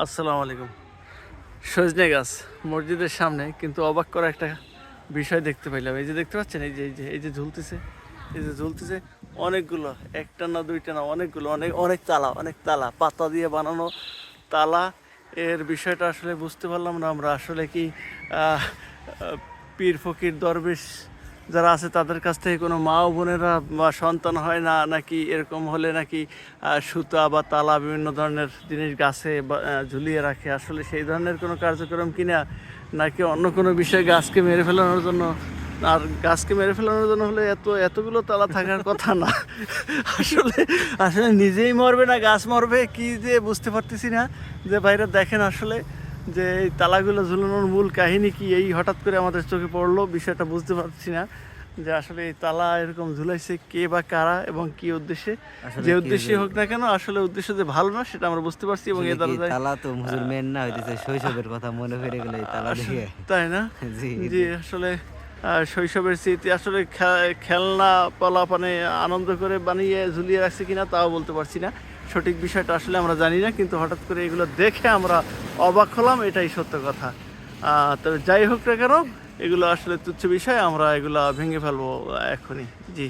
আসসালামু আলাইকুম। সজনে গাছ মসজিদের সামনে, কিন্তু অবাক করা একটা বিষয় দেখতে পাইলাম। এই যে দেখতে পাচ্ছেন, এই যে ঝুলতেছে, এই যে ঝুলতেছে অনেকগুলো, একটা না দুইটা না, অনেকগুলো, অনেক অনেক তালা, অনেক তালা, পাতা দিয়ে বানানো তালা। এর বিষয়টা আসলে বুঝতে পারলাম না আমরা। আসলে কি আহ, আহ, পীর ফকির দরবেশ যারা আছে তাদের কাছ থেকে কোনো মা ও বোনেরা বা সন্তান হয় না, নাকি এরকম হলে নাকি সুতা বা তালা বিভিন্ন ধরনের জিনিস গাছে ঝুলিয়ে রাখে? আসলে সেই ধরনের কোনো কার্যক্রম কিনা, নাকি অন্য কোনো বিষয় গাছকে মেরে ফেলানোর জন্য? আর গাছকে মেরে ফেলানোর জন্য হলে এতগুলো তালা থাকার কথা না। আসলে আসলে নিজেই মরবে না গাছ মরবে, কি যে বুঝতে পারতেছি না। যে ভাইরা দেখেন আসলে যে এই তালাগুলো ঝুলানোর মূল কাহিনী কি, এই হঠাৎ করে আমাদের চোখে পড়লো, বিষয়টা বুঝতে পারছি না যে আসলে এই তালা এরকম ঝুলাইছে কে বা কারা এবং কি উদ্দেশ্যে। আসলে যে কি উদ্দেশ্যে হুজুর, হোক না কেন, আসলে উদ্দেশ্য যে ভালো না সেটা আমরা বুঝতে পারছি, এবং আসলে এ কি দ্বারা তালা তো হুজুর মেন না হইতেছে শৈশবের কথা মনে পড়ে গেল এই তালা দিয়ে। তাই না? জি জি, জি আসলে শৈশবের স্মৃতি। আসলে খেলনা পালাপানে আনন্দ করে বানিয়ে ঝুলিয়ে রাখছে কিনা তাও বলতে পারছি না। সঠিক বিষয়টা আসলে আমরা জানি না, কিন্তু হঠাৎ করে এগুলো দেখে আমরা অবাক হলাম, এটাই সত্য কথা। তবে যাই হোক না কেন, এগুলো আসলে তুচ্ছ বিষয়, আমরা এগুলো ভেঙে ফেলবো এখনই। জি।